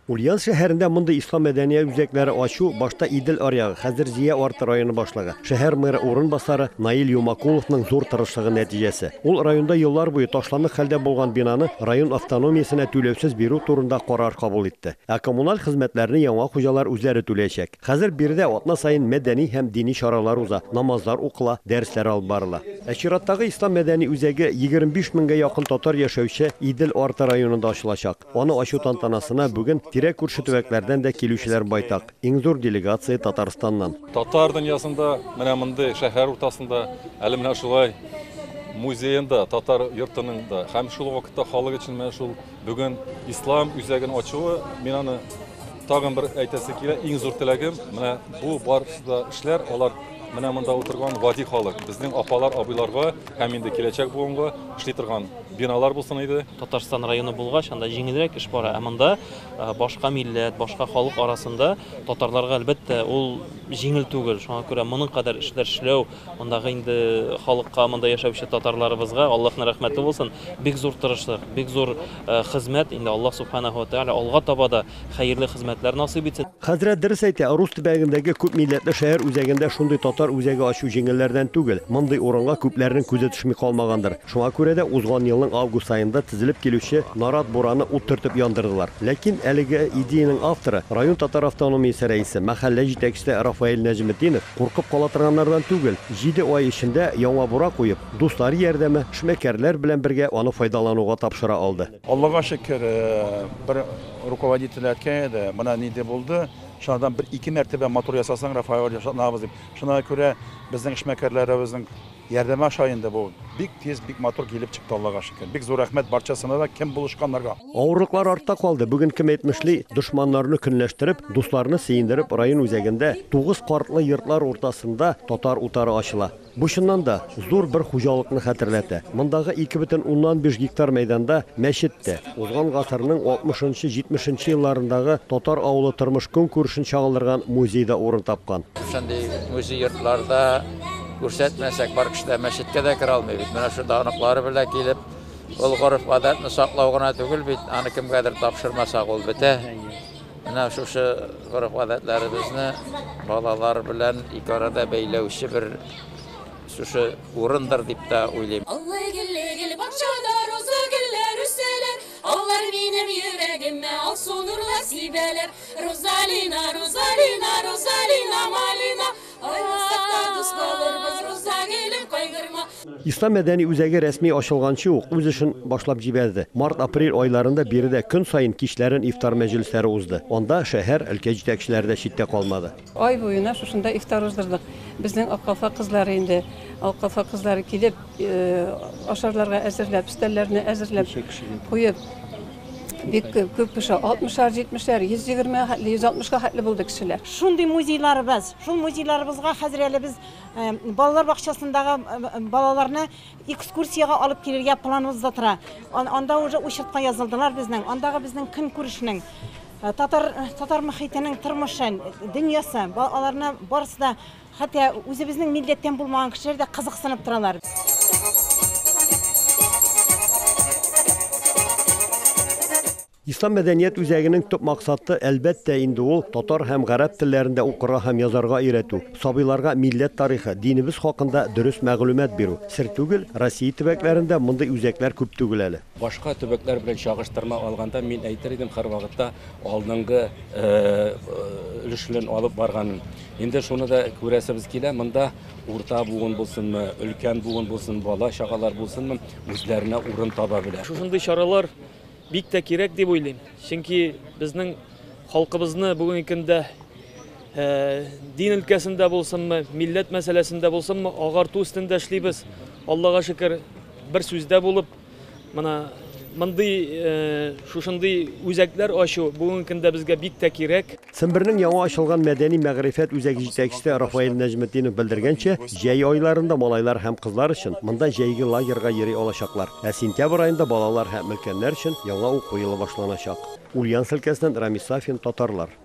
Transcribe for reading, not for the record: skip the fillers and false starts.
Ульян шәһәрендә мондай ислам мәдәният үзәкләре ачу башта Идел аръягы, хәзер Зия арты районы башлыгы. Шәһәр мэры урынбасары Наил Юмакуловның зур тырышлыгы нәтиҗәсе. Ул районда еллар буе ташланып хәлдә булган бинаны район автономиясенә түләүсез бирү турында карар кабул итте. Ә коммуналь хезмәтләрне яңа хуҗалар үзләре түләячәк. Хәзер биредә атна сайын мәдәни һәм дини чаралар уза, намазлар укыла, дәресләр алып барыла. Ә чираттагы ислам мәдәни үзәге 25 меңгә якын татар яшәүче Идел арты районында ачылачак. Аны ачу тантанасына бүген тирәк күрше төбәкләрдән дә килүчеләр байтак. Иң зур делегация Татарстаннан. Татар дөньясында менә мондай шәһәр уртасында әле менә шулай музейында, татар йортының да һәм шул вакытта халык өчен менә шул бүген ислам үзәген ачуы мин аны тагын бер әйтәсе килә, иң зур теләгем менә бу барысында эшләр алар менә монда утырган вади халык, безнең апалар, абыйларга һәм инде киләчәк буынга эшли торган биналар булсын иде. Татарстан районы булгач, анда җиңелрәк эш бара. Ә монда башка милләт, башка халык арасында татарларга әлбәттә ул җиңел түгел. Шуңа күрә моның кадәр эшләр эшләү, мондагы инде халыкка, монда яшәүче татарларыбызга Аллаһның рәхмәте булсын. Бик зур тырышлык, бик зур хезмәт. Инде Аллаһ Субханаһу ва Тааля алга таба да хәерле хезмәтләр насыйп итсен. Хәзрәт дөрес әйтә, Рус төбәгендәге күп милләтле шәһәр үзәгендә шундый татар үзәге ачу җиңелләрдән түгел. Мондый урынга күпләрнең күзе төшми калмагандыр. Шуңа күрә дә узган елның август айында тизилеп килүче Нарат бураны ут төртеп яндырдылар. Ләкин әлеге идеяның авторы, район татар автономиясе рәисе, мәхәллә җитәкчесе Рафаэль Нәҗметдинов куркып кала торганнардан түгел. 7 ай эчендә яңа бура куеп, дуслар ярдәме, эшмәкәрләр белән бергә аны файдалануга тапшыра алды. Аллаһка шөкер, бер руководитель әйткән иде, моны нидә булды? Шуңдан бер ике мәртәбә мотор ясасаң Рафаэль ясатнабыз дип. Шуңа күрә безнең эшмәкәрләребезнең ярдәме шаенда бу бик тиз, бик мотор килеп чыкты, Аллаһка шөкер. Бик зур рәхмәт барчасына да, кем булышканнарга. Авырлыклар артта калды. Бүген кем әйтмешли, дошманнарны көнләштереп, дусларны сөендереп, район үзәгендә 9 картлы йортлар уртасында татар утары ачыла. Бу чыннан да зур бер хуҗалыкны хәтерләтә. Мондагы 2,5 гектар мәйданда мәчеттә узган гасырның 60-70 елларындагы татар авылы тормыш көнкүрешен чагылдырган музейда урын тапкан. Шундый музей йортларда күрсәтмәсәк, бар кешеләр мәчеткә дә керә алмый бит. Менә шу данлыклары белән килеп, ул гореф гадәтне саклау гына түгел бит, аны кемгәдер тапшырмасак ул бетә. Менә шушы гореф гадәтләребезне балалар белән ике арада бәйләүче бер шушы урындыр дип та уйлыйм. Аллай гел бакчада роза гөлләр үсәләр, алар минем йөрәгемә алсу нурлар сибәләр. Розалина, Розалина, Розалина, Малина, айрылсакта дус калырбыз, роза гелем кайгырма. İslam мәдәни үзәге рәсми ачылганчы ук үз эшен башлап җибәрде. Март-апрель айларында биредә көн сайын кичләрен ифтар мәҗлесләре узды. Анда шәһәр өлкә җитәкчеләре дә читтә калмады. Ай буена шушында ифтар уздырдык. Безнең Аккалфа кызлары инде, Аккалфа кызлары килеп, ашарларга әзерләп, стәлләрне әзерләп куеп, бик күп кеше 60-ар, 70-ар, 120, 160-га хәтле булды кешеләр. Шундый музейларыбыз, шул музейларыбызга хәзер әле без балалар бакчасындагы балаларны экскурсияга алып килергә планыбызда тора. Анда уже учетка язылдылар безнең, андагы безнең көн күрешнең, татар мөхитенең тормышын, дөньясы, аларны барысы да хәтта үзебезнең милләттән булмаган кешеләр дә кызыксынып торалар. İslam мәдәният үзәгенең төп максаты әлбәттә инде ул татар һәм гарәп телләрендә укырга һәм язарга өйрәтү, сабыйларга милләт тарихы, динебез хакында дөрес мәгълүмат бирү. Сер түгел, Россия төбәкләрендә мондай үзәкләр күп түгел әле. Башка төбәкләр белән чагыштырма алганда мин әйтер идем һәр вакытта алдынгы өлешен алып барганын. Инде шуны да күрәсебез килә, монда урта буын булсынмы, өлкән буын булсын, бала чагалар булсынмы, үзләренә урын таба белә. Шундый чаралар бик тә кирәк дип уйлыйм. Чөнки безнең халкыбызны бүгенге көндә дин өлкәсендә булсынмы, милләт мәсьәләсендә булсынмы, агарту өстендә эшлибез. Аллаһка шөкер, бер сүздә булып, менә мондый шушындый үзәкләр ачу бүгенге көндә безгә бик тә кирәк. Сембернең яңа ачылган мәдәни мәгърифәт үзәге җитәкчесе Рафаэль Нәҗметдинов белдергәнчә, җәй айларында малайлар һәм кызлар өчен монда җәйге лагерьга йөри алачаклар. Ә сентябрь аенда балалар һәм өлкәннәр өчен яңа уку елы башланачак. Ульян өлкәсеннән Рамис Сафин, татарлар.